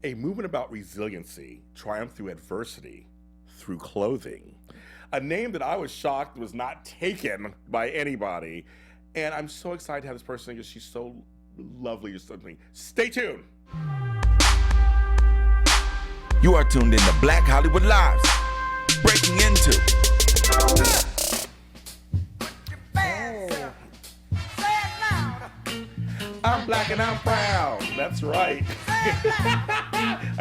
A movement about resiliency, triumph through adversity, through clothing. A name that I was shocked was not taken by anybody. And I'm so excited to have this person because she's so lovely or something. Stay tuned. You are tuned in to Black Hollywood Lives. Breaking into. I'm black and I'm proud. That's right.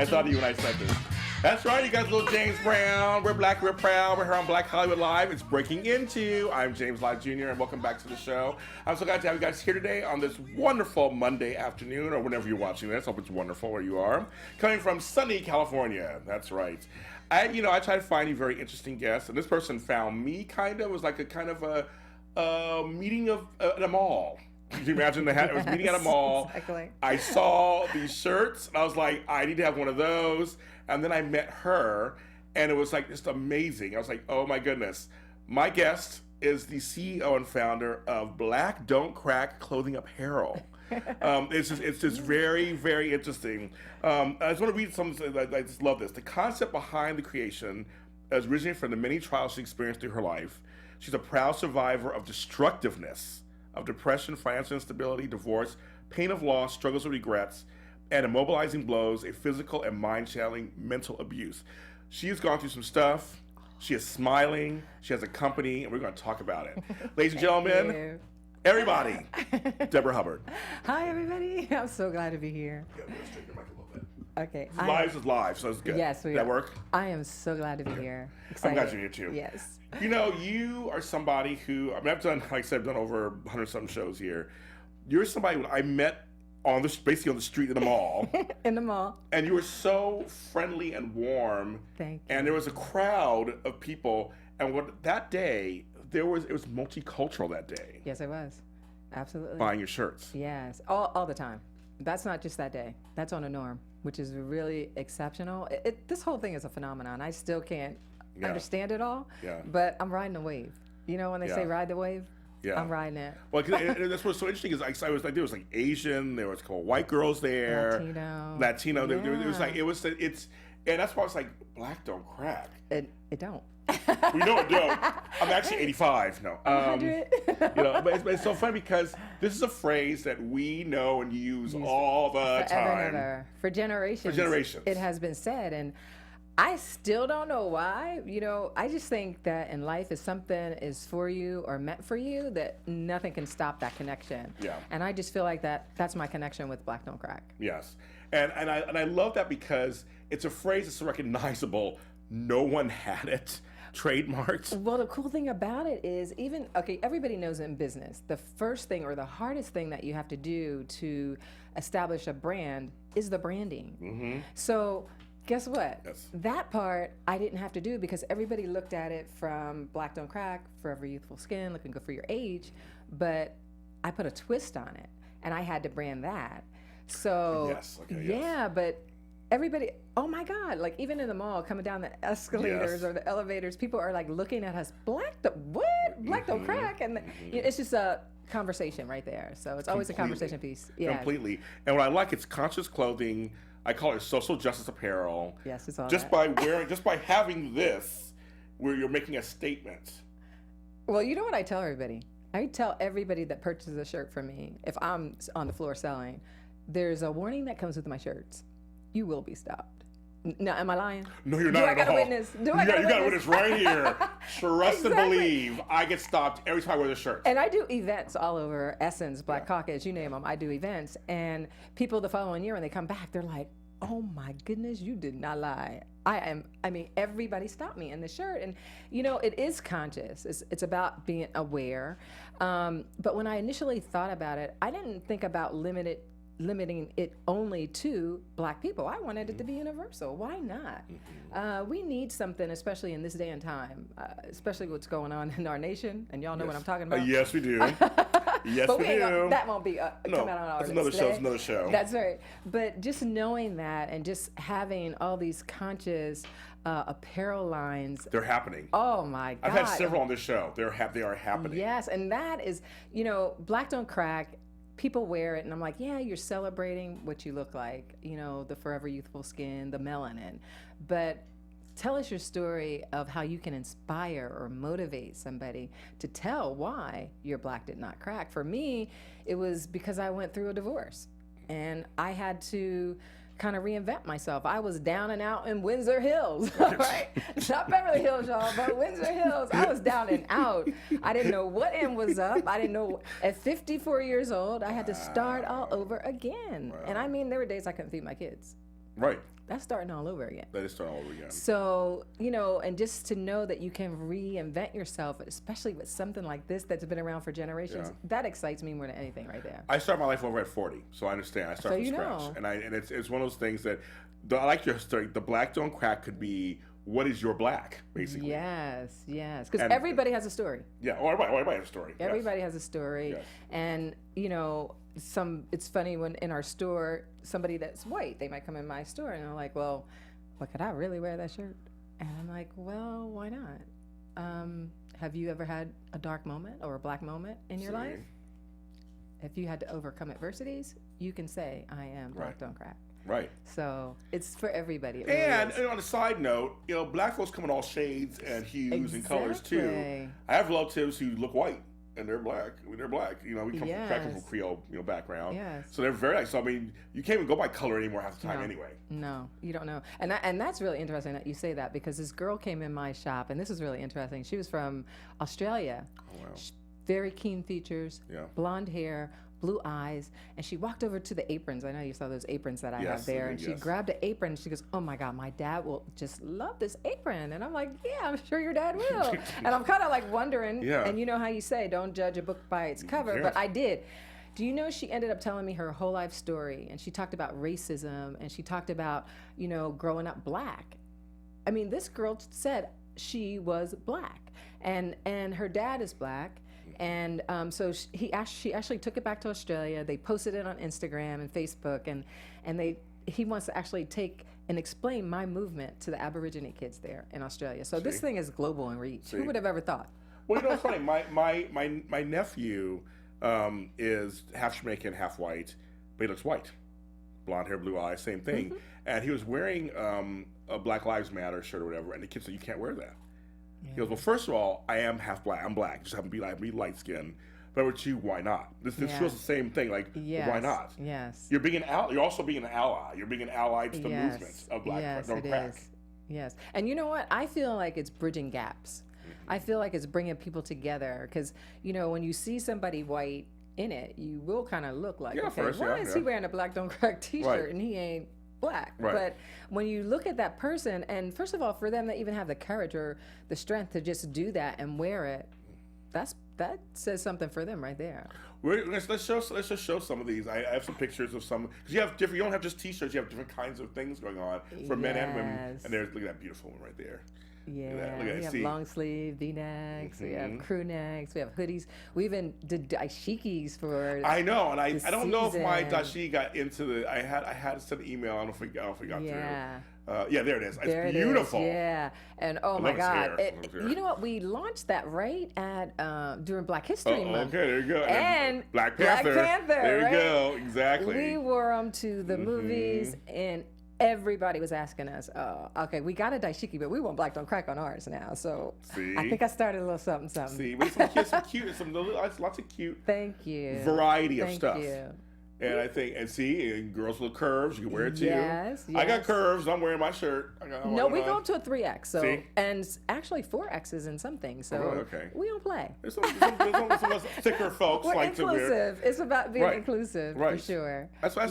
I thought of you when I said this. That's right, you guys, little James Brown. We're black, we're proud. We're here on Black Hollywood Live. It's Breaking Into. I'm James Lott Jr. and welcome back to the show. I'm so glad to have you guys here today on this wonderful Monday afternoon or whenever you're watching this. Hope it's wonderful where you are. Coming from sunny California. That's right. I try to find you very interesting guests, and this person found me kind of. It was like a meeting of at a mall. Could you imagine it was meeting at a mall? Exactly. I saw these shirts, and I was like, I need to have one of those. And then I met her, and it was like just amazing. I was like, oh my goodness. My guest is the CEO and founder of Black Don't Crack Clothing Apparel. It's just very, very interesting. I just want to read something. I just love this. The concept behind the creation is originated from the many trials she experienced through her life. She's a proud survivor of destructiveness, of depression, financial instability, divorce, pain of loss, struggles with regrets, and immobilizing blows, a physical and mind-challenging mental abuse. She has gone through some stuff. She is smiling. She has a company, and we're going to talk about it. Ladies and gentlemen, everybody, Debra Hubbard. Hi, everybody. I'm so glad to be here. Yeah, we're going to straighten your mic a little bit. Okay. Live is live, so it's good. Yes, Did that work? I am so glad to be here. I'm Excited. glad you're here, too. Yes. You are somebody who, I've done, like I said, I've done over 100-something shows here. You're somebody I met basically on the street in the mall. In the mall. And you were so friendly and warm. Thank you. And there was a crowd of people. And that day, it was multicultural that day. Yes, it was. Absolutely. Buying your shirts. Yes. All the time. That's not just that day. That's on a norm, which is really exceptional. This whole thing is a phenomenon. I still can't understand it all. Yeah. But I'm riding the wave. You know when they say ride the wave? Yeah. I'm riding it. Well, that's what's so interesting is there was like Asian, there was a couple white girls there, Latino. Yeah. And that's why it's like black don't crack. It don't. We know it don't. I'm actually 85. No. 100. But it's so funny because this is a phrase that we know and use all the Forever time. and ever. For generations. For generations. It has been said, and I still don't know why. I just think that in life, if something is for you or meant for you, that nothing can stop that connection. Yeah. And I just feel like that's my connection with Black Don't Crack. Yes. And I love that because it's a phrase that's so recognizable. No one had it trademarked. Well, the cool thing about it is everybody knows in business, the first thing or the hardest thing that you have to do to establish a brand is the branding. Mm-hmm. So guess what? Yes. That part I didn't have to do because everybody looked at it from Black Don't Crack, Forever Youthful Skin, looking good for your age, but I put a twist on it and I had to brand that. So but everybody, oh my God, like even in the mall, coming down the escalators or the elevators, people are like looking at us, Black Don't Crack? And it's just a conversation right there. So it's always a conversation piece. Yeah. Completely. And what I like, it's conscious clothing. I call it social justice apparel. Yes, it's all just by having this, where you're making a statement. Well, you know what I tell everybody? I tell everybody that purchases a shirt from me, if I'm on the floor selling, there's a warning that comes with my shirts. You will be stopped. Now, am I lying? No, you're not at all. Do I got a witness? You got a witness right here. Trust and believe. I get stopped every time I wear the shirt. And I do events all over Essence, Black Caucus, you name them. I do events. And people the following year, when they come back, they're like, oh my goodness, you did not lie. Everybody stopped me in the shirt. And, it is conscious. It's about being aware. But when I initially thought about it, I didn't think about limiting it only to Black people. I wanted it to be universal. Why not? We need something, especially in this day and time, especially what's going on in our nation. And y'all know what I'm talking about. Yes, we do. Yes, but we do. That won't be coming out on our list today. It's another show. That's right. But just knowing that and just having all these conscious apparel lines. They're happening. Oh my God. I've had several on this show. They are happening. Yes, and that is, Black Don't Crack. people wear it, and I'm like, yeah, you're celebrating what you look like, you know, the forever youthful skin, the melanin. But tell us your story of how you can inspire or motivate somebody to tell why your black did not crack. For me, it was because I went through a divorce, and I had to kind of reinvent myself. I was down and out in Windsor Hills, right? Not Beverly Hills, y'all, but Windsor Hills. I was down and out. I didn't know what end was up. I didn't know. At 54 years old, I had to start all over again. Wow. And I mean, there were days I couldn't feed my kids. Right. That's starting all over again. That is starting all over again. So, you know, and just to know that you can reinvent yourself, especially with something like this that's been around for generations, that excites me more than anything right there. I started my life over at 40, so I understand. I start from scratch. And it's one of those things that, I like your story, the black don't crack could be, what is your black, basically? Yes. Because everybody has a story. Yeah, everybody has a story. Everybody has a story. Yes. And, you know, it's funny when in our store, somebody that's white, they might come in my store and they're like, well, could I really wear that shirt? And I'm like, well, why not? Have you ever had a dark moment or a black moment in your life? If you had to overcome adversities, you can say, I am black don't crack. Right. So it's for everybody. And on a side note, you know, black folks come in all shades and hues and colors too. I have relatives who look white and they're black. I mean, they're black. You know, we come from Creole, you know, background. Yes. So they're very nice. So I mean, you can't even go by color anymore half the time anyway. No, you don't know. And that's really interesting that you say that, because this girl came in my shop, and this is really interesting. She was from Australia. Oh, wow. Very keen features, Yeah. blonde hair, blue eyes, and she walked over to the aprons. I know you saw those aprons that I have there, and she grabbed an apron, and she goes, oh my God, my dad will just love this apron. And I'm like, yeah, I'm sure your dad will. And I'm kind of like wondering, and you know how you say, don't judge a book by its cover, but I did. Do you know she ended up telling me her whole life story, and she talked about racism, and she talked about, you know, growing up black. I mean, this girl said she was black, and her dad is black. And so she actually took it back to Australia. They posted it on Instagram and Facebook, and he wants to actually take and explain my movement to the Aborigine kids there in Australia. So this thing is global in reach. Who would have ever thought? Well, you know, it's funny. My nephew is half Jamaican, half white, but he looks white. Blonde hair, blue eyes, same thing. And he was wearing a Black Lives Matter shirt or whatever, and the kid said, you can't wear that. He goes, well, first of all, I am half black. I'm black. Just happen to be light skinned. But with you, why not? This feels the same thing. Like, why not? Yes. You're also being an ally. You're being an ally to the movement of black don't crack. Yes. And you know what? I feel like it's bridging gaps. I feel like it's bringing people together, because, you know, when you see somebody white in it, you will kind of look like, why is he wearing a black don't crack T-shirt and he ain't black? But when you look at that person, and first of all, for them to even have the courage or the strength to just do that and wear it, that says something for them right there. Let's just show some of these. I have some pictures of some, because you have different. You don't have just T-shirts. You have different kinds of things going on for men and women. And look at that beautiful one right there. Yeah, we have long sleeve V-necks, we have crew necks, we have hoodies. We even did dashikis for I know, and I don't know if my dashiki got into the. I had to send an email. I don't know if it got through. Yeah, there it is. It's beautiful. Yeah, and oh my God, you know what? We launched that right at during Black History Month. Okay, there you go. And Black Panther. There you go. Exactly. We wore them to the movies, and everybody was asking us, okay, we got a dashiki, but we want black don't crack on ours now. So I think I started a little something. See, but some cute, lots of cute. Thank you. Variety of stuff. Thank you. And I think, and girls with curves, you can wear it too. Yes. I got curves. I'm wearing my shirt. No, we go up to a 3X. So, and actually 4Xs in some things. So we don't play. There's some thicker folks like to wear. It's about being inclusive, for sure. That's why.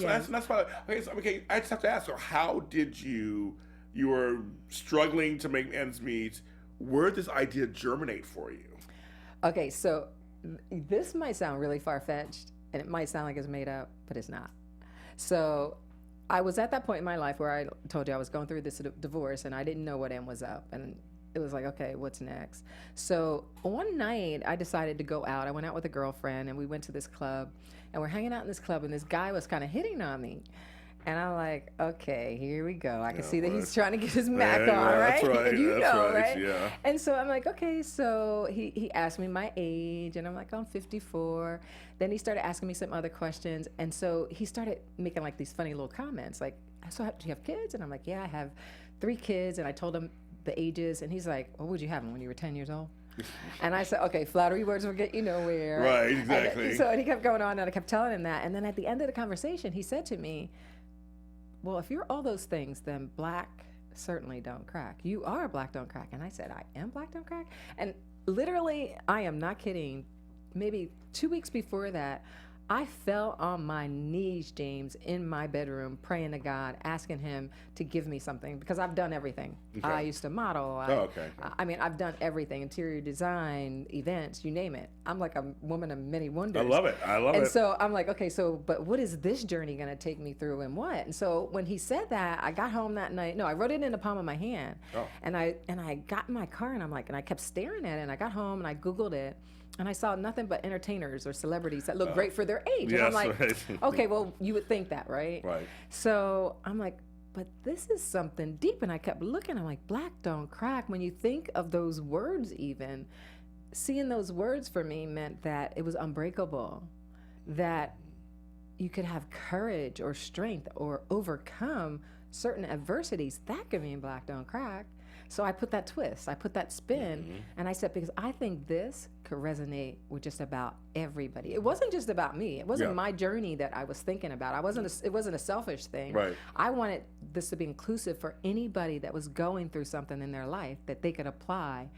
Okay, I just have to ask. So how did you were struggling to make ends meet? Where did this idea germinate for you? Okay, so this might sound really far-fetched, and it might sound like it's made up, but it's not. So I was at that point in my life where I told you I was going through this divorce, and I didn't know what end was up. And it was like, okay, what's next? So one night I decided to go out. I went out with a girlfriend, and we went to this club, and we're hanging out in this club, and this guy was kind of hitting on me. And I'm like, okay, here we go. I can see that right. he's trying to get his Mac Yeah, on, yeah, right? that's right, You that's know, right, right? yeah. And so I'm like, okay. So he asked me my age, and I'm like, I'm 54. Then he started asking me some other questions, and so he started making like these funny little comments, like, so do you have kids? And I'm like, yeah, I have 3 kids. And I told him the ages, and he's like, well, would you have them when you were 10 years old? And I said, okay, flattery words will get you nowhere. Right, exactly. And he kept going on, and I kept telling him that. And then at the end of the conversation, he said to me, well, if you're all those things, then black certainly don't crack. You are black don't crack. And I said, I am black don't crack? And literally, I am not kidding, maybe 2 weeks before that, I fell on my knees, James, in my bedroom, praying to God, asking him to give me something, because I've done everything. Okay. I used to model. Okay. I mean, I've done everything, interior design, events, you name it. I'm like a woman of many wonders. I love it. And so I'm like, okay, so, but what is this journey going to take me through, and what? And so when he said that, I got home that night. No, I wrote it in the palm of my hand. Oh. And I got in my car, and I'm like, and I kept staring at it, and I got home and I Googled it. And I saw nothing but entertainers or celebrities that look great for their age. And I'm like, right. okay, well, you would think that, right? Right. So I'm like, but this is something deep. And I kept looking. I'm like, black don't crack. When you think of those words, even seeing those words for me meant that it was unbreakable, that you could have courage or strength or overcome certain adversities. That could mean black don't crack. So I put that twist, I put that spin, and I said, because I think this could resonate with just about everybody. It wasn't just about me. It wasn't my journey that I was thinking about. It wasn't a selfish thing. Right. I wanted this to be inclusive for anybody that was going through something in their life that they could apply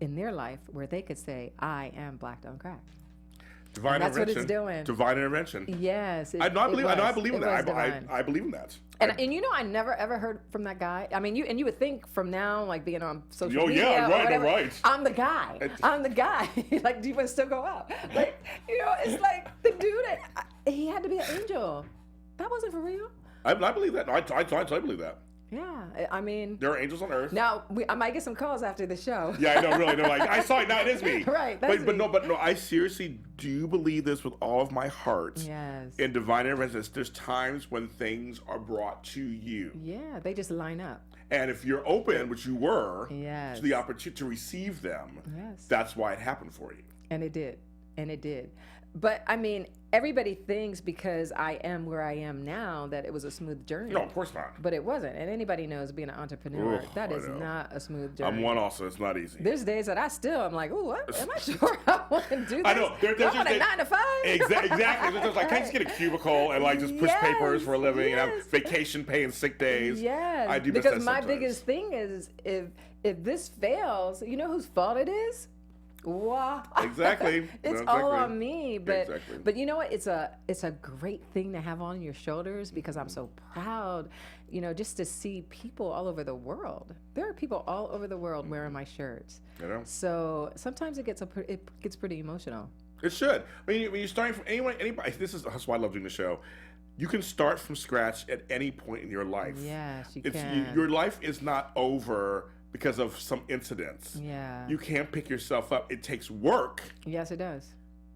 in their life, where they could say, I am black don't crack. Divine And that's what intervention. it's doing. Divine intervention. Yes. I believe in that. Divine. I believe in that. And you know, I never ever heard from that guy. I mean, you would think from now, like being on social media, yeah, or right, whatever, right. I'm the guy. I'm the guy. Like, do you want to still go out? Like, you know, it's like the dude. He had to be an angel. That wasn't for real. I believe that. No, I totally believe that. Yeah, I mean, There are angels on earth. now I might get some calls after the show. Yeah, I know, really. No, like, I saw it. Now it is me. Right, that's but me. no, I seriously do believe this with all of my heart. Yes. In divine intervention, there's times when things are brought to you. Yeah, they just line up. And if you're open, which you were, Yes. to the opportunity to receive them, Yes. that's why it happened for you. And it did. And it did. But I mean, everybody thinks because I am where I am now that it was a smooth journey. No, of course not. But it wasn't. And anybody knows being an entrepreneur, Oof, that I is know. not a smooth journey. I'm one also. It's not easy. There's days that I'm like, ooh, am I sure I want to do this? I know. There's I want a just 9 to 5. Exactly. It's like, can I just get a cubicle and like just push Yes, papers for a living and have yes. vacation pay and sick days? Yes. I do miss that because my sometimes. biggest thing is if this fails, you know whose fault it is? Wow. Exactly. It's Exactly. all on me. But Exactly. but you know what? It's a great thing to have on your shoulders, because I'm so proud, you know, just to see people all over the world. There are people all over the world wearing my shirts. You know? So sometimes it gets pretty emotional. It should. I mean, when you're starting from anybody. That's why I love doing the show. You can start from scratch at any point in your life. Yes, you can. Your life is not over because of some incidents. Yeah. You can't pick yourself up. It takes work Yes, it does.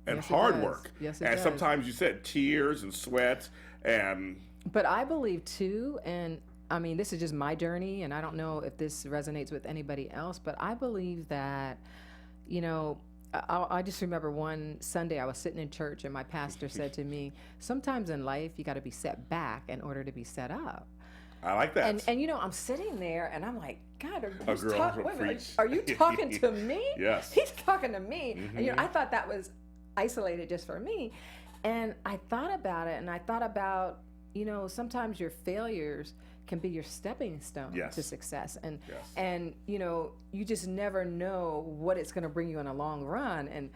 and Yes, it hard does. work. Yes, it and does. sometimes you said tears and sweat and But I believe too, and I mean, this is just my journey, and I don't know if this resonates with anybody else, but I believe that, you know, I just remember one Sunday I was sitting in church and my pastor said to me, sometimes in life you got to be set back in order to be set up. I like that. And you know, I'm sitting there and I'm like, God, A girl wait a minute, preach. are you talking to me? Yes. He's talking to me. And you know, I thought that was isolated just for me. And I thought about it, and I thought about, you know, sometimes your failures can be your stepping stone Yes. to success. And Yes. and you know, you just never know what it's going to bring you in a long run. And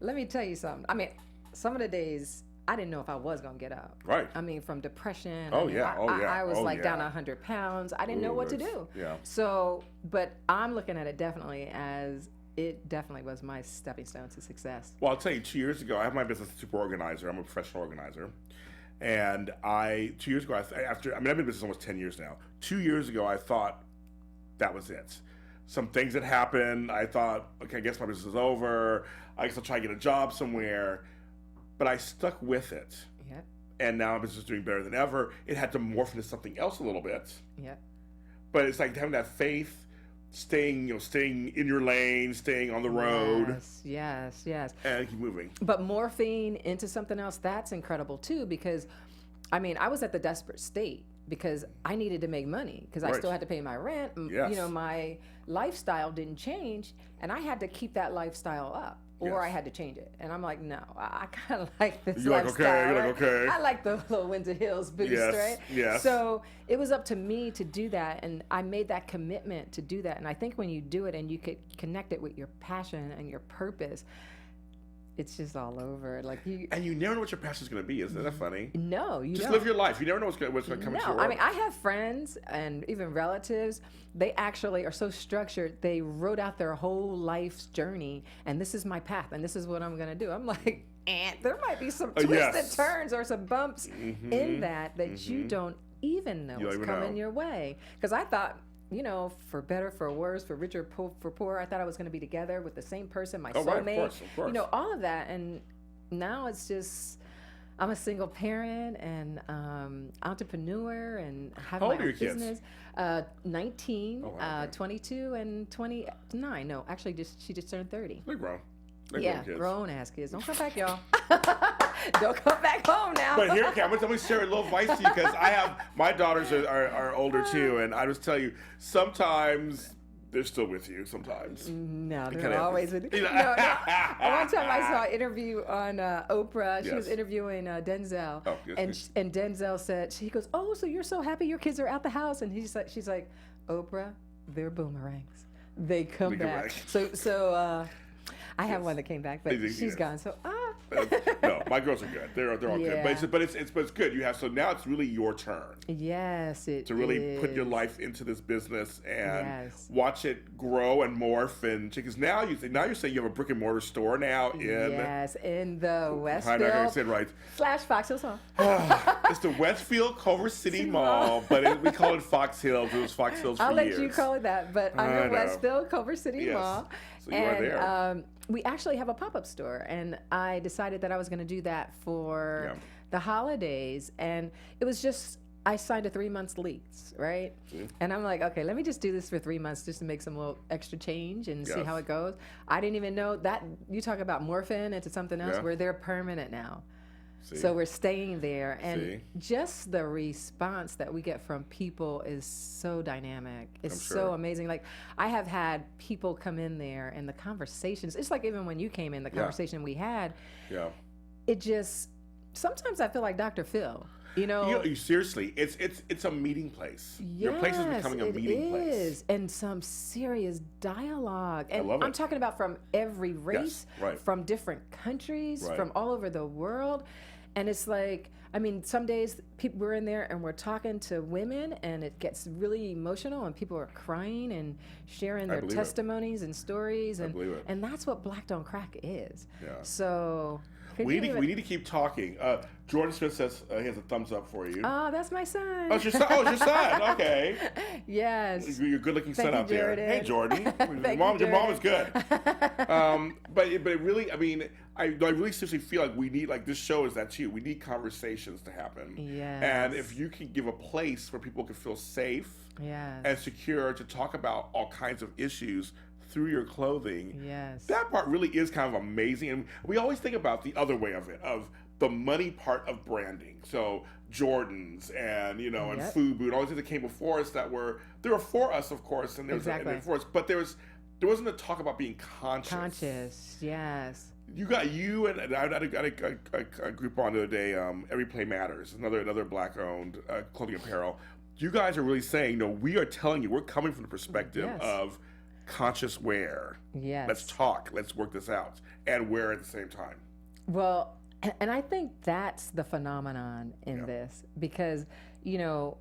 let me tell you something. I mean, some of the days I didn't know if I was going to get up. Right. I mean, from depression. Oh, I mean, yeah. Oh, yeah. I was Oh, like down yeah. 100 pounds. I didn't know what to that's- do. yeah. So, but I'm looking at it definitely as it definitely was my stepping stone to success. Well, I'll tell you, 2 years ago, I have my business as a super organizer. I'm a professional organizer. And 2 years ago, I've been in business almost 10 years now. 2 years ago, I thought that was it. Some things had happened. I thought, okay, I guess my business is over. I guess I'll try to get a job somewhere. But I stuck with it. Yep. and now my business is doing better than ever. It had to morph into something else a little bit. Yeah. But it's like having that faith, staying in your lane, staying on the road. Yes. And keep moving. But morphing into something else, that's incredible too, because I mean, I was at the desperate state because I needed to make money because I still had to pay my rent. Yes. You know, my lifestyle didn't change, and I had to keep that lifestyle up, or I had to change it. And I'm like, no, I kind of like this lifestyle. You're like, okay. I like the little Winter Hills boost, right? Yes. So it was up to me to do that, and I made that commitment to do that. And I think when you do it and you could connect it with your passion and your purpose, it's just all over. Like and you never know what your passion is going to be. Isn't that funny? No, you just don't. Live your life. You never know what's going to come into your world. I mean, I have friends and even relatives. They actually are so structured. They wrote out their whole life's journey, and this is my path, and this is what I'm going to do. I'm like, there might be some twisted turns or some bumps in that you don't even know what's coming your way. Because I thought, you know, for better, for worse, for richer, for poor, I thought I was going to be together with the same person, my soulmate. Right, of course. You know, all of that. And now it's just, I'm a single parent and entrepreneur and have my own business. 19, 22, and 29. No, actually, she just turned 30. They're grown. Grown-ass kids. Don't come back, y'all. Don't come back home now. But here, okay, I'm going to share a little advice to you because my daughters are older too, and I just tell you, sometimes they're still with you. Sometimes. No, they're always with you. No. One time I saw an interview on Oprah. She was interviewing Denzel, and Denzel said, she goes, "Oh, so you're so happy your kids are out the house?" And she's like, "Oprah, they're boomerangs. They come back." So. I have one that came back, but she's gone. So no, my girls are good. They're all good. But it's good. You have so now it's really your turn. Yes, to really put your life into this business and watch it grow and morph. And because now you're saying you have a brick and mortar store now in the Westfield / Fox Hills Mall. It's the Westfield Culver City Mall, but we call it Fox Hills. It was Fox Hills for years. I'll let you call it that, but I'm in Westfield Culver City Mall. So you are there. We actually have a pop-up store, and I decided that I was going to do that for the holidays, and it was just, I signed a 3-month lease, right? And I'm like, okay, let me just do this for 3 months just to make some little extra change and see how it goes. I didn't even know that, you talk about morphing into something else, where they're permanent now. So we're staying there, and just the response that we get from people is so dynamic. It's so amazing. Like, I have had people come in there, and the conversations, it's like even when you came in, the conversation we had, it just, sometimes I feel like Dr. Phil. You know, seriously, it's a meeting place. Your place is becoming a meeting place. It is, and some serious dialogue. And I love it. I'm talking about from every race, from different countries, from all over the world. And it's like, I mean, some days we're in there and we're talking to women, and it gets really emotional, and people are crying and sharing their testimonies and stories, and that's what Black Don't Crack is. So. We need to keep talking. Jordan Smith says he has a thumbs up for you. Oh, that's my son. Oh, it's your son. Okay. Yes. You're a good-looking son out Jordan. there. Hey, Jordan. Your mom is good. But it really, I mean, I really seriously feel like we need, like, this show is that too. We need conversations to happen. Yes. And if you can give a place where people can feel safe and secure to talk about all kinds of issues through your clothing, that part really is kind of amazing. And we always think about the other way of it, of the money part of branding. So Jordans and, you know, and FUBU and all these things that came before us they were for us, of course, and there was and for us, but there wasn't a talk about being conscious. Yes. And I got a group on the other day, Every Play Matters, another Black-owned clothing apparel. You guys are really saying, no, we are telling you, we're coming from the perspective of conscious wear. Yes. Let's talk. Let's work this out and wear at the same time. Well, and I think that's the phenomenon in this, because, you know,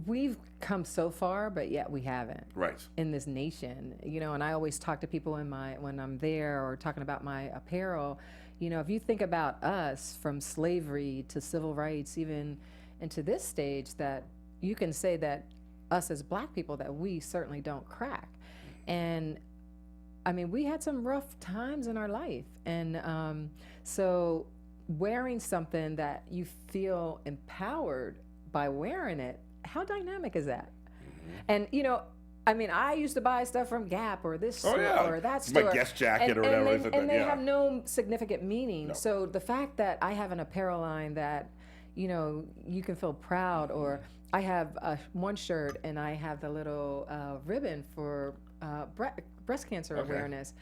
we've come so far, but yet we haven't. Right. In this nation, you know, and I always talk to people when I'm there or talking about my apparel, you know, if you think about us from slavery to civil rights, even into this stage, that you can say that us as Black people, that we certainly don't crack. And I mean, we had some rough times in our life. And so wearing something that you feel empowered by wearing it, how dynamic is that? And I mean, I used to buy stuff from Gap or this store or that store. My Guess jacket or whatever. And they have no significant meaning. No. So the fact that I have an apparel line that, you can feel proud, or I have one shirt and I have the little ribbon for breast cancer awareness.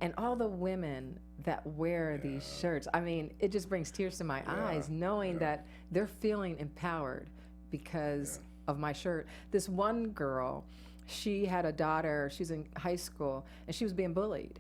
And all the women that wear these shirts, I mean, it just brings tears to my eyes knowing that they're feeling empowered because of my shirt. This one girl, she had a daughter, she's in high school, and she was being bullied.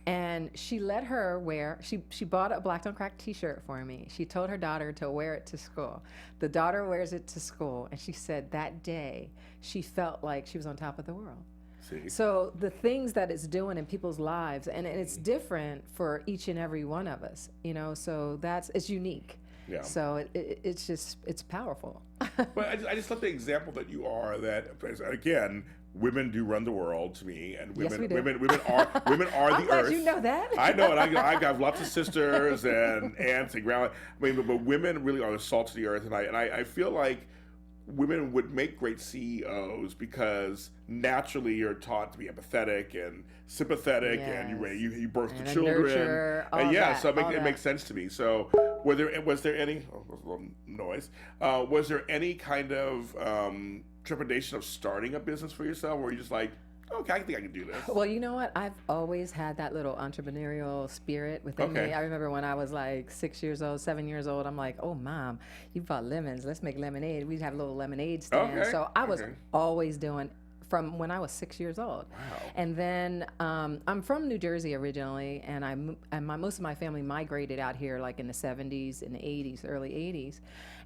And she let her wear, she bought a Black Don't Crack t-shirt for me. She told her daughter to wear it to school. The daughter wears it to school, and she said that day she felt like she was on top of the world. See? So the things that it's doing in people's lives, and it's different for each and every one of us, so it's unique. Yeah. So it's powerful. But I just love the example that you are, that, again, women do run the world to me, and women are the earth. You know that. I know, and I got lots of sisters and aunts and grandma. I mean, but women really are the salt of the earth, and I feel like women would make great CEOs because naturally you're taught to be empathetic and sympathetic, and you birth the children, nurture, so it makes sense to me. So was there any noise? Was there any kind of trepidation of starting a business for yourself, or you're just like, okay, I think I can do this? Well, you know what? I've always had that little entrepreneurial spirit within me. I remember when I was like 6 years old, 7 years old, I'm like, oh, Mom, you bought lemons. Let's make lemonade. We'd have a little lemonade stand. Okay. So I was always doing from when I was 6 years old. Wow. And then I'm from New Jersey originally, and most of my family migrated out here like in the 70s and the 80s, early 80s.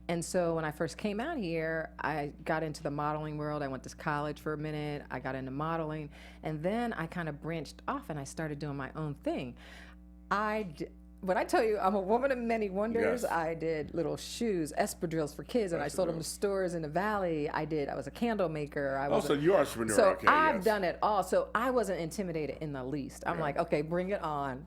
And so when I first came out here, I got into the modeling world. I went to college for a minute. I got into modeling. And then I kind of branched off and I started doing my own thing. When I tell you I'm a woman of many wonders, I did little shoes, espadrilles for kids, and I sold them to stores in the valley. I was a candle maker. So you are an entrepreneur. So I've done it all. So I wasn't intimidated in the least. I'm like, okay, bring it on.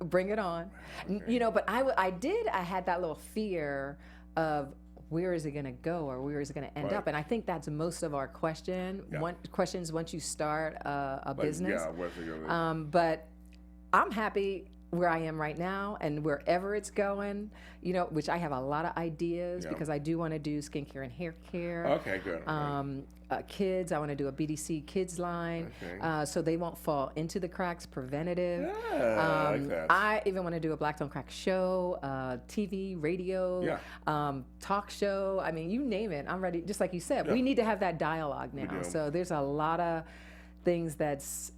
Bring it on. Okay. But I had that little fear of, where is it going to go, or where is it going to end up? And I think that's most of our questions once you start a business. Yeah, where's it going? But I'm happy where I am right now, and wherever it's going, which I have a lot of ideas because I do want to do skincare and hair care. Okay, good. Kids, I want to do a BDC kids line, so they won't fall into the cracks, preventative. Yeah, I like that. I even want to do a Black Don't Crack show, TV, radio, talk show. I mean, you name it, I'm ready. Just like you said, we need to have that dialogue now. So there's a lot of things that's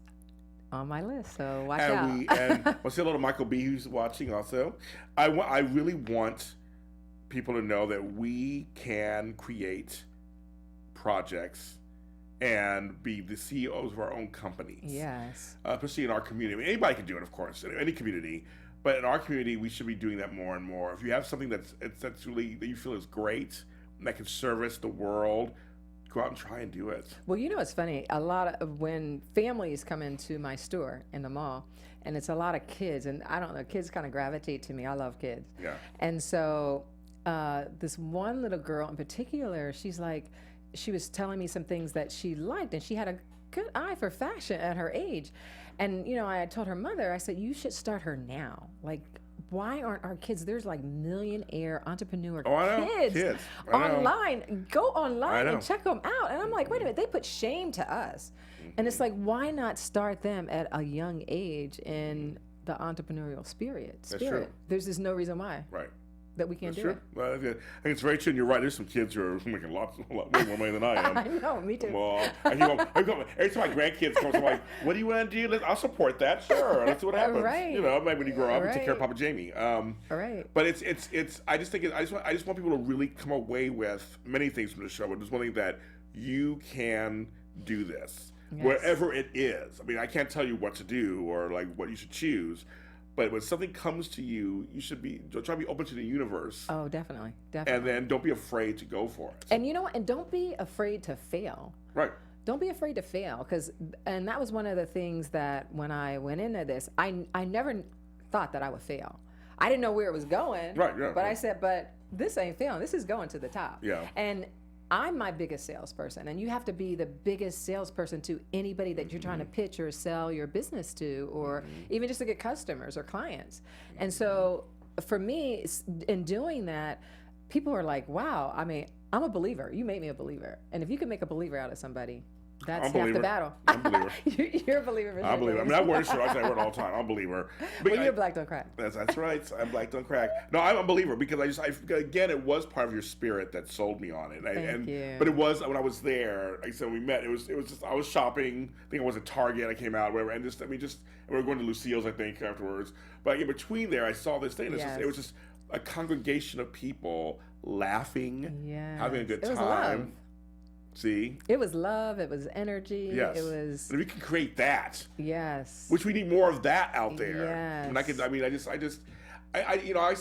on my list, so watch out. And we'll say hello to Michael B, who's watching also. I really want people to know that we can create projects and be the CEOs of our own companies. Yes. Especially in our community. I mean, anybody can do it, of course, in any community. But in our community, we should be doing that more and more. If you have something that you feel is great, and that can service the world, go out and try and do it. Well, it's funny. A lot of when families come into my store in the mall, and it's a lot of kids, and I don't know, kids kind of gravitate to me. I love kids. Yeah. And so this one little girl in particular, she was telling me some things that she liked, and she had a good eye for fashion at her age. And, I had told her mother, I said, you should start her now. Like, why aren't our kids, there's like millionaire entrepreneur kids online. Go online and check them out. And I'm like, wait a minute, they put shame to us. And it's like, why not start them at a young age in the entrepreneurial spirit? That's true. There's just no reason why. Right. That we can't do it. Well, I think it's very true, and you're right. There's some kids who are making a lot way more money than I am. I know, me too. Well, every time my grandkids come, I'm like, "What do you want to do? I'll support that. Sure, let's see what happens." Right. Maybe when you grow up, and take care of Papa Jamie. Right. But it's. I just want people to really come away with many things from the show. But there's one thing that you can do this wherever it is. I mean, I can't tell you what to do or like what you should choose. But when something comes to you, you should try to be open to the universe. Oh, definitely. And then don't be afraid to go for it. And you know what? And don't be afraid to fail. Right. Don't be afraid to fail, and that was one of the things that when I went into this, I never thought that I would fail. I didn't know where it was going. Right, yeah, But yeah. I said, but this ain't failing. This is going to the top. Yeah. And I'm my biggest salesperson, and you have to be the biggest salesperson to anybody that you're trying to pitch or sell your business to, or even just to get customers or clients. And so for me, in doing that, people are like, wow, I mean, I'm a believer. You made me a believer. And if you can make a believer out of somebody, that's I'm a half the believer. battle. I'm a believer. You're a believer. For I sure, believe it. I James. mean, I wear a shirt. I say I wear it all the time. I'm a believer. But Well, you're black, don't crack. That's right. I'm black, don't crack. No, I'm a believer because again, it was part of your spirit that sold me on it. Thank you. But it was when I was there. Like I said, when we met. It was just I was shopping. I think I was at Target. I came out, whatever, and we were going to Lucille's, I think, afterwards. But in between there, I saw this thing. Yes. It was just a congregation of people laughing, Yes. having a good It was time. love. See? It was love. It was energy. Yes. It was, And if we can create that, yes. which we need more of that out there. Yes. And I say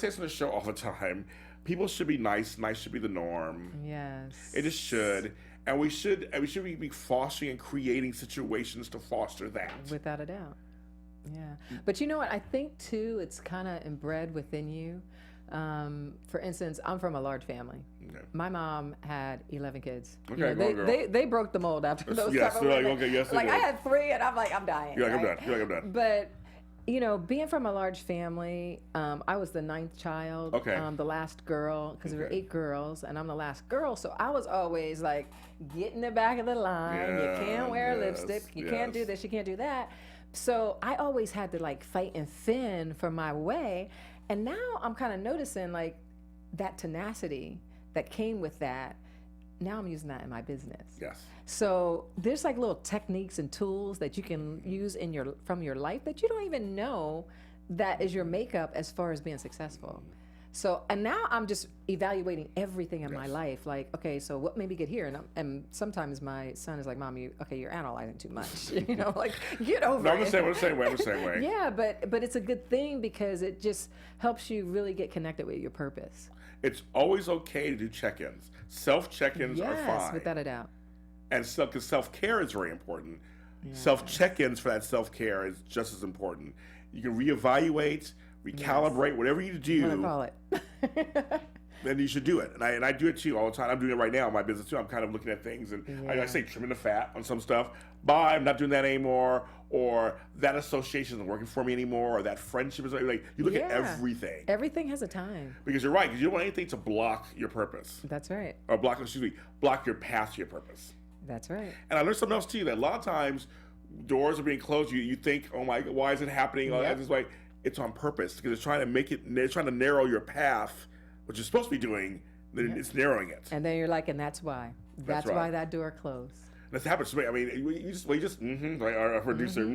this on the show all the time. People should be nice. Nice should be the norm. Yes. It just should. And we should be fostering and creating situations to foster that. Without a doubt. Yeah. But you know what? I think, too, it's kind of inbred within you. For instance, I'm from a large family. Okay. My mom had 11 kids. Okay, You know, go on, girl. they broke the mold after those Yes, couple they're like, women. okay, yes, they Like, did. I had 3, and I'm like, I'm dying. You're like, I'm right? done. You're like, I'm done. But, you know, being from a large family, I was the 9th child, Okay. the last girl, because there were Okay. 8 girls, and I'm the last girl. So I was always like, get in the back of the line. Yeah, You can't wear yes, lipstick. You can't do yes. this. You can't do that. So I always had to like fight and fend for my way. And now I'm kind of noticing like that tenacity that came with that. Now I'm using that in my business. Yes. So there's like little techniques and tools that you can use from your life that you don't even know that is your makeup as far as being successful. So, and now I'm just evaluating everything in my life. Like, okay, so what made me get here? And sometimes my son is like, Mom, you're analyzing too much. You know, like, get over No, it. I'm the same way. Yeah, but it's a good thing because it just helps you really get connected with your purpose. It's always okay to do check-ins. Self-check-ins are Yes, fine. without a doubt. And because self-care is very important. Self-check-ins for that self-care is just as important. You can reevaluate, recalibrate, whatever you do. What I call it. Then you should do it. And I do it too all the time. I'm doing it right now in my business too. I'm kind of looking at things and I say trimming the fat on some stuff. Bye, I'm not doing that anymore. Or that association isn't working for me anymore. Or that friendship is like, you look at everything. Everything has a time. Because you're right, because you don't want anything to block your purpose. That's right. Or block your path to your purpose. That's right. And I learned something else too, that a lot of times doors are being closed. You think, oh my, why is it happening? Yep. It's like, it's on purpose because it's trying to narrow your path, what you're supposed to be doing, then it's narrowing it. And then you're like, and that's why. That's right. why that door closed. This happens to me. I mean, you just like our producer.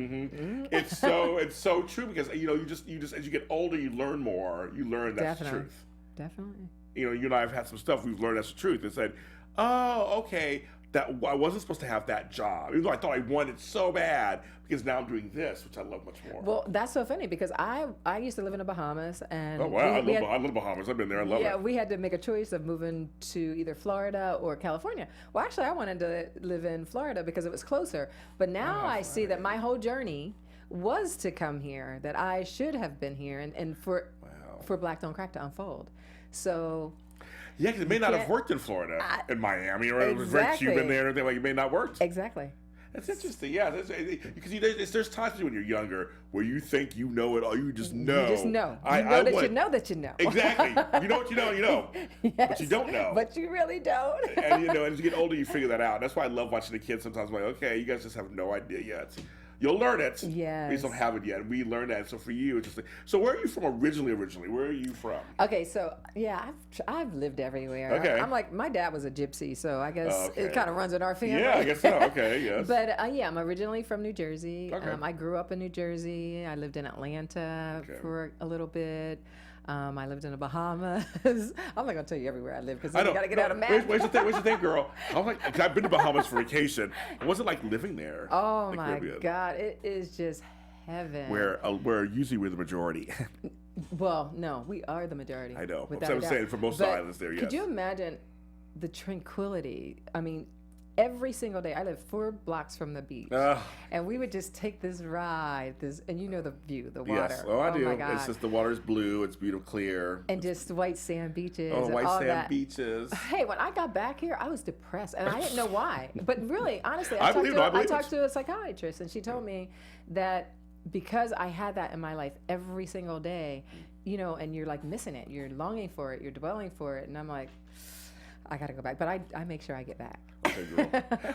It's so true because you just as you get older, you learn more. You learn that's the truth. Definitely. You and I have had some stuff we've learned that's the truth. And said, oh, okay, that I wasn't supposed to have that job, even though I thought I wanted it so bad because now I'm doing this, which I love much more. Well, that's so funny because I used to live in the Bahamas and Oh wow, I love Bahamas. I've been there. I love it. Yeah, we had to make a choice of moving to either Florida or California. Well, actually, I wanted to live in Florida because it was closer. But now I see that my whole journey was to come here, that I should have been here, and for Black Don't Crack to unfold. So. Yeah, because it may not have worked in Florida, in Miami, or it was very Cuban there, and everything. Like it may not work. Exactly. That's interesting. Yeah, because there's times when you're younger where you think you know it all. You just know. You just know. You know that you know. Exactly. You know what you know. You know. Yes, but you don't know. But you really don't. And as you get older, you figure that out. That's why I love watching the kids. Sometimes I'm like, okay, you guys just have no idea yet. You'll learn it. Yes. We just don't have it yet. We learn that. So for you, it's just like, so where are you from originally? Where are you from? Okay, so yeah, I've lived everywhere. Okay. I'm like, my dad was a gypsy, so I guess it kind of runs in our family. Yeah, I guess so. Okay, yes. But I'm originally from New Jersey. Okay. I grew up in New Jersey. I lived in Atlanta for a little bit. I lived in the Bahamas. I'm not gonna tell you everywhere I live because you gotta get out of math. Where's the thing, girl? I was like, 'cause I've been to Bahamas for vacation. It wasn't like living there. Oh like my Caribbean, God, it is just heaven. Where usually we're the majority. Well, no, we are the majority. I know. Without I'm a doubt. saying for most But islands there. Yes. could you imagine the tranquility? I mean, every single day. I live 4 blocks from the beach, Ugh. and we would just take this ride. And you know the view, the water. Yes. Oh, I do. My God. It's just the water's blue. It's beautiful, clear. And just white sand beaches. Oh, and white all sand that. beaches. Hey, when I got back here, I was depressed, and I didn't know why. But really, honestly, I I talked to a psychiatrist, and she told me that because I had that in my life every single day, you know, and you're like missing it, you're longing for it, you're dwelling for it, and I'm like, I gotta go back. But I make sure I get back. Okay, girl.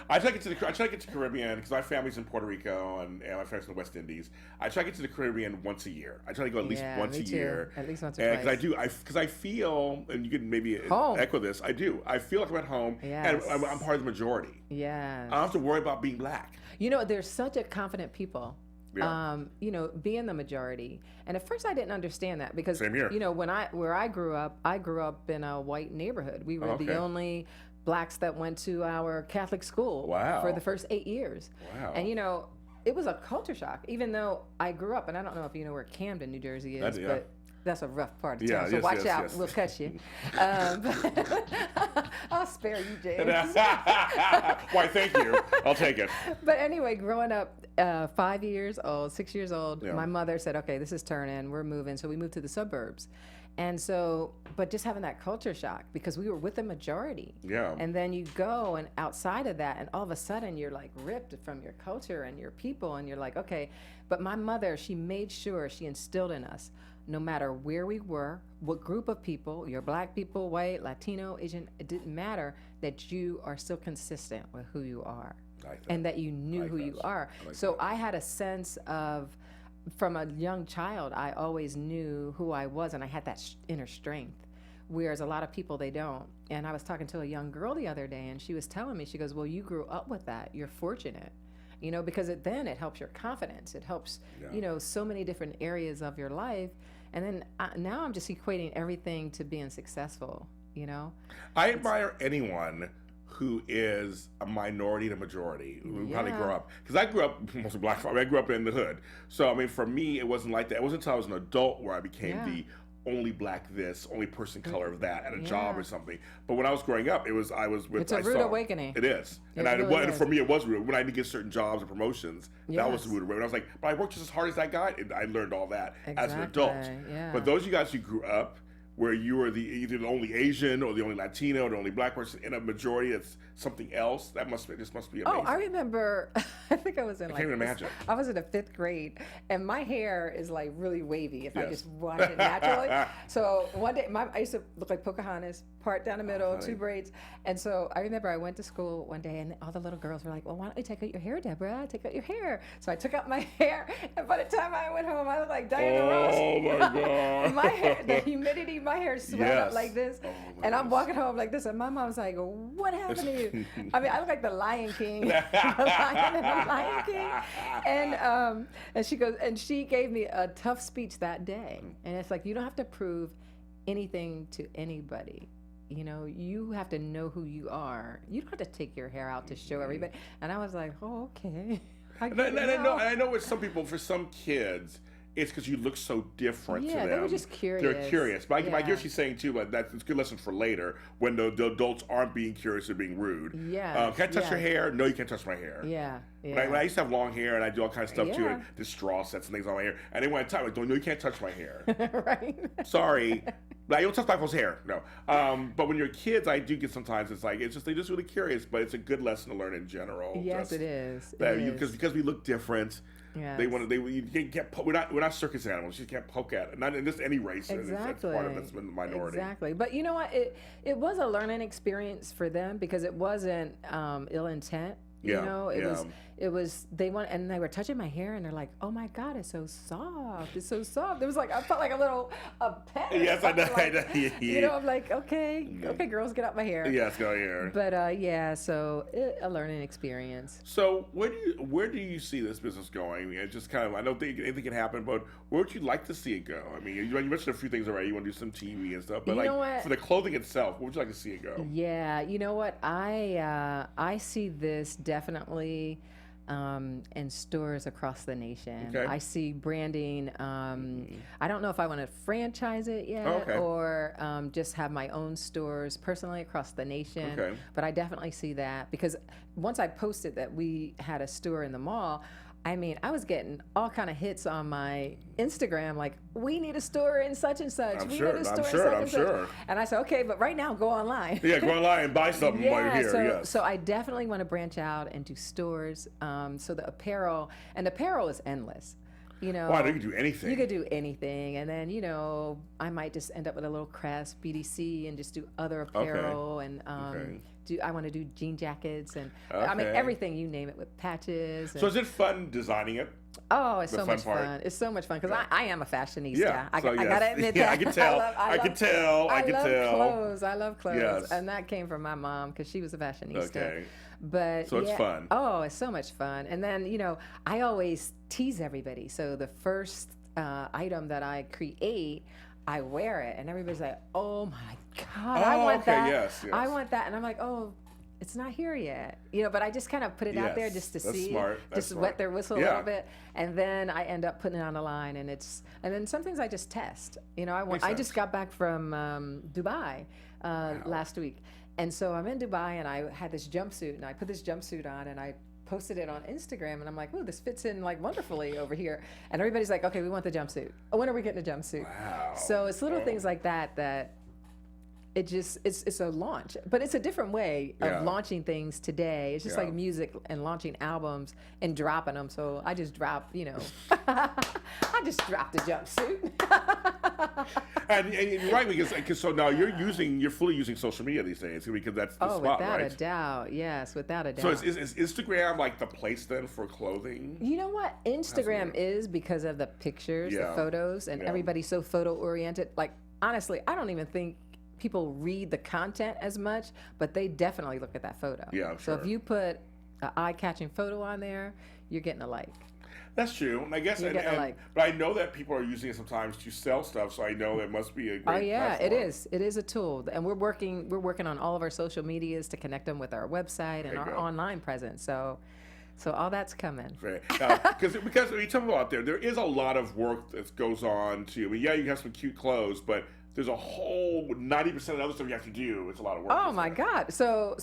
I try to get to the Caribbean because my family's in Puerto Rico and my family's in the West Indies. I try to get to the Caribbean once a year. I try to go at least once a year. At least once or twice. Because I feel, and you can maybe home. echo this. I do. I feel like I'm at home, Yes. and I'm part of the majority. Yeah. I don't have to worry about being black. You know, there's such a confident people. Yeah. You know, being the majority. And at first I didn't understand that because, Same here. you know, where I grew up in a white neighborhood. We were the only blacks that went to our Catholic school for the first 8 years. Wow. And, you know, it was a culture shock, even though I grew up, and I don't know if you know where Camden, New Jersey is, but that's a rough part of town. So watch out. We'll cut you. I'll spare you, James. Why, thank you. I'll take it. But anyway, growing up 5 years old, 6 years old, my mother said, okay, this is turning. We're moving. So we moved to the suburbs. And so, but just having that culture shock because we were with the majority. Yeah. And then you go and outside of that, and all of a sudden you're like ripped from your culture and your people, and you're like, okay. But my mother, she made sure she instilled in us, no matter where we were, what group of people, you're black people, white, Latino, Asian, it didn't matter, that you are still consistent with who you are. Like and that you knew who you are. So I had a sense of, from a young child, I always knew who I was, and I had that inner strength, whereas a lot of people, they don't. And I was talking to a young girl the other day, and she was telling me, she goes, well, you grew up with that. You're fortunate, you know, because then it helps your confidence. It helps, you know, so many different areas of your life. And then now I'm just equating everything to being successful, you know? I admire anyone who is a minority and a majority, who probably grew up. Because I grew up mostly black. I grew up in the hood. So, I mean, for me, it wasn't like that. It wasn't until I was an adult where I became the only black this, only person color of that at a job or something. But when I was growing up, I was with. It's a rude awakening. It is, and for me, it was rude. When I didn't get certain jobs or promotions, that was the rude awakening. I was like, but I worked just as hard as that guy, and I learned all that as an adult. Yeah. But those of you guys who grew up where you were either the only Asian or the only Latino or the only black person in a majority that's something else, this must be amazing. Oh, I remember, I think I was in I can't even imagine. I was in the 5th grade, and my hair is like really wavy if I just wash it naturally. So one day, I used to look like Pocahontas, part down the middle, 2 braids. And so I remember I went to school one day, and all the little girls were like, well, why don't you take out your hair, Deborah? Take out your hair. So I took out my hair, and by the time I went home, I looked like Diana Ross. Oh, my God. My hair, the humidity, my hair swelled up like this. And I'm walking home like this, and my mom's like, what happened to you? I mean, I look like the Lion King, the Lion and the Lion King. And she goes, and she gave me a tough speech that day. And it's like, you don't have to prove anything to anybody. You know, you have to know who you are. You don't have to take your hair out to show everybody. And I was like, oh, okay. I know with some people, for some kids, it's because you look so different to them. Yeah, they were just curious. They're curious. But I hear what she's saying, too, but that's a good lesson for later when the adults aren't being curious or being rude. Yeah. Can I touch your hair? No, you can't touch my hair. Yeah. When I used to have long hair and I do all kinds of stuff, too, and the straw sets and things on my hair. And they want to touch me. No, you can't touch my hair. Right. Sorry. Like, you don't touch my people's hair. No. But when you're kids, I do get sometimes, it's like, they're just really curious, but it's a good lesson to learn in general. Yes, it is. Because we look different. Yes. You can't we're not circus animals. You can't poke at it. Not in just any race. Exactly. It's part of it's been the minority. Exactly. But you know what? It was a learning experience for them because it wasn't ill intent. You know, it was they were touching my hair and they're like, oh my God, it's so soft. It's so soft. It was like I felt like a pet. Yes, I know. Like, you know, I'm like, okay, girls, get out my hair. Yes, go here. But so a learning experience. So where do you see this business going? It's just kind of, I don't think anything can happen, but where would you like to see it go? I mean, you mentioned a few things already. You want to do some TV and stuff, but for the clothing itself, where would you like to see it go? Yeah, you know what? I see this definitely and stores across the nation. Okay. I see branding. I don't know if I want to franchise it yet Okay. or just have my own stores personally across the nation. Okay. But I definitely see that because once I posted that we had a store in the mall, I mean, I was getting all kind of hits on my Instagram, like, we need a store in such and such. I'm we sure, need a store I'm in sure, such I'm and sure. such. And I said, okay, but right now go online. Yeah, go online and buy something while you're here. so, Yes. so I definitely want to branch out and do stores. So the apparel is endless. You know, Wow, you can do anything. You could do anything, and then I might just end up with a little crest BDC and just do other apparel and I want to do jean jackets and I mean Okay. everything, you name it, with patches. And, So is it fun designing it? oh, it's the so fun much part? fun! It's so much fun because I am a fashionista. Yeah, I so yes. gotta admit Yeah, that. I can tell. I can tell. I can love tell. clothes. I love clothes, Yes. and that came from my mom because she was a fashionista. Okay. But So it's fun. Oh, it's so much fun. And then I always tease everybody. So the first item that I create, I wear it, and everybody's like, "Oh my God, I want okay, that! yes, yes. I want that!" And I'm like, "Oh, it's not here yet," But I just kind of put it out there Yes, just to that's see, smart, that's just smart. wet their whistle a Yeah. little bit, and then I end up putting it on the line, and then some things I just test. Makes I sense. just got back from Dubai last week, and so I'm in Dubai, and I had this jumpsuit, and I put this jumpsuit on, and I posted it on Instagram, and I'm like, "Oh, this fits in like wonderfully over here." And everybody's like, "Okay, we want the jumpsuit. Oh, when are we getting a jumpsuit?" Wow. So it's little things like that it just it's a launch, but it's a different way of Yeah. launching things today. It's just Yeah. like music and launching albums and dropping them. So I just dropped, I just dropped a jumpsuit. And you're right, because so now you're fully using social media these days because that's the Oh, spot, without right? a doubt, yes, without a doubt. So is Instagram like the place then for clothing? You know what? Instagram weird. is because of the pictures, Yeah. the photos, and Yeah. everybody's so photo oriented. Like, honestly, I don't even think people read the content as much, but they definitely look at that photo. Yeah, I'm So if sure. you put an eye-catching photo on there, you're getting a like. That's true, and I guess, You're getting a like. but I know that people are using it sometimes to sell stuff, so I know it must be a great. Oh yeah, it platform. is. It is a tool, and we're working on all of our social medias to connect them with our website and There you our go. online presence. So all that's coming. Right. Because when you talk about there is a lot of work that goes on to. I mean, yeah, you have some cute clothes, but there's a whole 90% of the other stuff you have to do. It's a lot of work. Oh isn't my it? God! So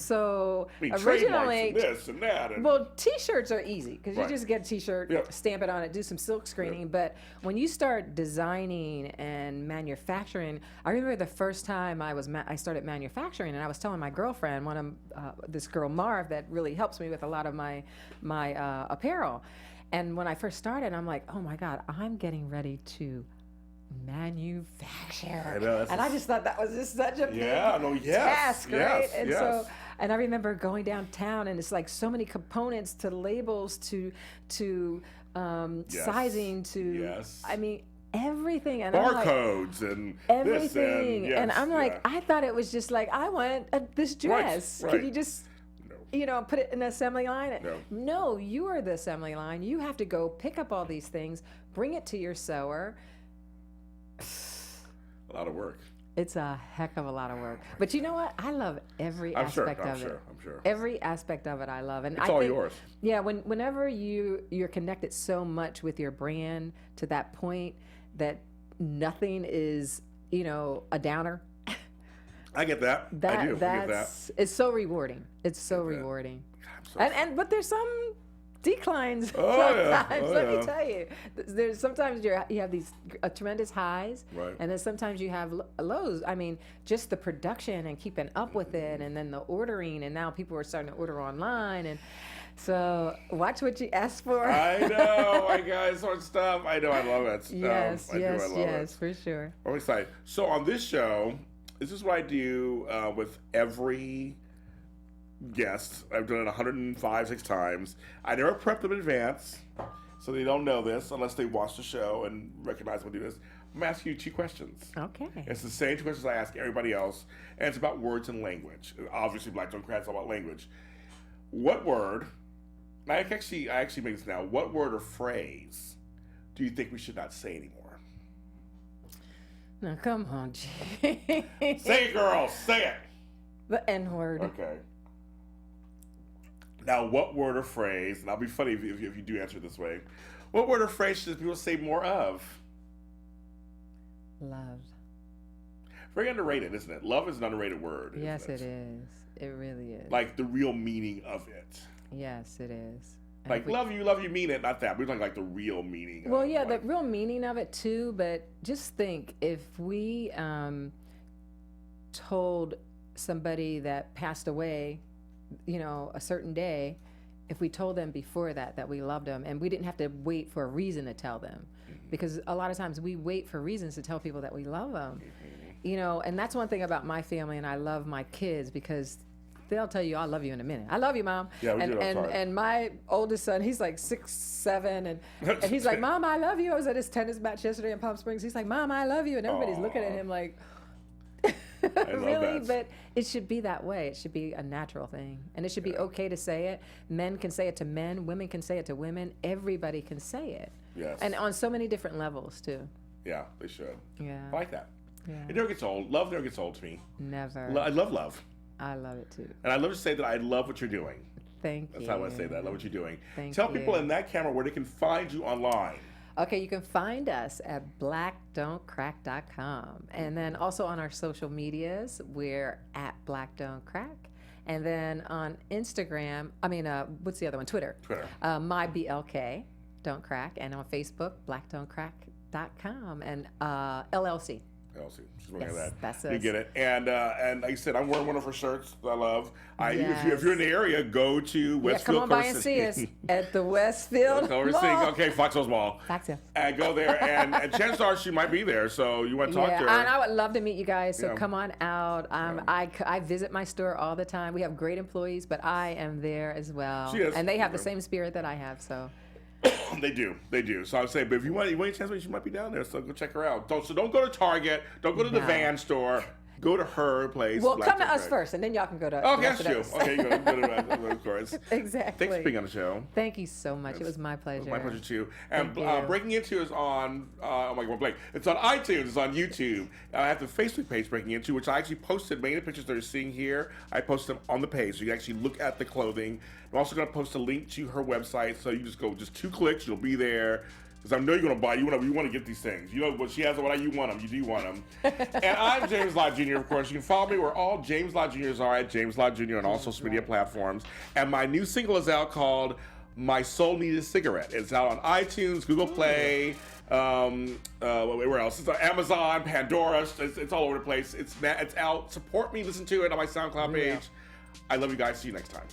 I mean, trademarks originally, and this and that. And, well, T-shirts are easy because Right. you just get a T-shirt, Yep. stamp it on it, do some silk screening. But when you start designing and manufacturing, I remember the first time I started manufacturing, and I was telling my girlfriend, this girl Marv, that really helps me with a lot of my apparel. And when I first started, I'm like, oh my God, I'm getting ready to manufacture. I know, that's and I just thought that was just such a big yes, task, right? yes, And yes. so, and I remember going downtown, and it's like so many components to labels to Yes. sizing to Yes. I mean everything, and I'm like, barcodes and everything, this and I'm like, yeah. I thought it was just like, I want this dress. right. Can you just No. put it in the assembly line? No. No, you are the assembly line. You have to go pick up all these things, bring it to your sewer. A lot of work. It's a heck of a lot of work. But you know what? I love every I'm sure. aspect I'm of sure. it. I'm sure. Every aspect of it I love. And It's I all think, yours. Yeah, whenever you're connected so much with your brand to that point that nothing is, a downer. I get that. I do. I get that. It's so rewarding. It's so Get that. rewarding. I'm so But there's some declines Oh, yeah. sometimes. Oh, Let yeah. me tell you, there's sometimes you have these tremendous highs, Right. and then sometimes you have lows. I mean, just the production and keeping up with it, and then the ordering, and now people are starting to order online, and so watch what you ask for. I know. I got sort of stuff. I know. I love it. Yes, I yes, do. I love yes, it. for sure. I'm excited. So on this show, this is what I do with every guest. I've done it 105, 6 times. I never prep them in advance, so they don't know this unless they watch the show and recognize when I do this. I'm going to ask you 2 questions. Okay. It's the same 2 questions I ask everybody else, and it's about words and language. Obviously, Black Don't Cry is all about language. What word, I actually make this now, what word or phrase do you think we should not say anymore? Now come on, G. Say it, girl. Say it. The N-word. Okay. Now, what word or phrase, and I'll be funny if you do answer this way, what word or phrase should people say more of? Love. Very underrated, isn't it? Love is an underrated word. Yes, it is. It really is. Like the real meaning of it. Yes, it is. And Like, love you, mean it, not that. We're talking like the real meaning well, of yeah, like, the real meaning of it too, but just think if we told somebody that passed away, a certain day, if we told them before that we loved them, and we didn't have to wait for a reason to tell them, because a lot of times we wait for reasons to tell people that we love them, and that's one thing about my family, and I love my kids because they'll tell you, I love you in a minute. I love you, Mom. Yeah, we and, do. and my oldest son, he's like 6, 7, and he's like, Mom, I love you. I was at his tennis match yesterday in Palm Springs. He's like, Mom, I love you. And everybody's looking at him like, really? But it should be that way. It should be a natural thing. And it should be okay to say it. Men can say it to men. Women can say it to women. Everybody can say it. Yes. And on so many different levels, too. Yeah, they should. Yeah. I like that. Yeah. It never gets old. Love never gets old to me. Never. I love love. I love it, too. And I love to say that I love what you're doing. Thank you. That's how I want to say that. I love what you're doing. Tell people in that camera where they can find you online. Okay, you can find us at blackdon'tcrack.com. And then also on our social medias, we're at blackdon'tcrack. And then on Instagram, what's the other one? Twitter. My BLK, Don't Crack. And on Facebook, blackdon'tcrack.com and LLC. She's working Yes, on that. that's You us. get it. And like I said, I'm wearing one of her shirts that I love. Yes. If you're in the area, go to Westfield. Come on by and see us at the Westfield Mall. Okay, Fox Hills Mall. Fox Hill. And go there, and chances are she might be there, so you want to talk to her. And I would love to meet you guys, so Yeah. come on out. I visit my store all the time. We have great employees, but I am there as well. She is. And they have the same spirit that I have, so. They do. So I would say, but if you want a chance, she might be down there. So go check her out. Don't go to Target. Don't go to the Van store. Go to her place. Well, Black come to Don't us Crack. first, and then y'all can go to. Oh, the that's rest true. of us. Okay, you go to the of course. Exactly. Thanks for being on the show. Thank you so much. It was my pleasure. My pleasure too. And Thank you. Breaking Into is on. Oh my God, Blake! It's on iTunes. It's on YouTube. I have the Facebook page Breaking Into, which I actually posted many of the pictures that you're seeing here. I posted them on the page, so you can actually look at the clothing. I'm also going to post a link to her website, so you just 2 clicks, you'll be there. Because I know you're going to buy. You want to get these things. You know what she has. What you want them. You do want them. And I'm James Lott Jr. Of course, you can follow me where all James Lott Juniors are at James Lott Jr. on all social media platforms. And my new single is out called "My Soul Needed a Cigarette." It's out on iTunes, Google Play. Where else? It's on Amazon, Pandora. It's all over the place. It's out. Support me. Listen to it on my SoundCloud page. I love you guys. See you next time.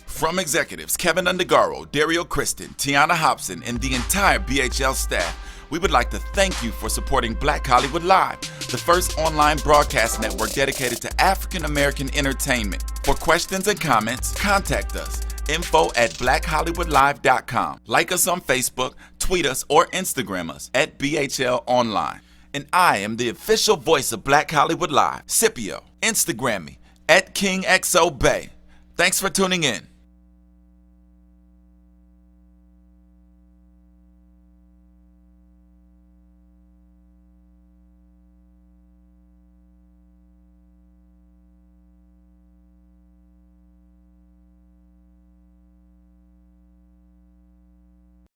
From executives Keven Undergaro, Dario Kristen, Tiana Hobson, and the entire BHL staff, we would like to thank you for supporting Black Hollywood Live, the first online broadcast network dedicated to African American entertainment. For questions and comments, contact us. info@blackhollywoodlive.com. Like us on Facebook, tweet us, or Instagram us at BHL Online. And I am the official voice of Black Hollywood Live, Scipio. Instagram me at KingXOBay. Thanks for tuning in.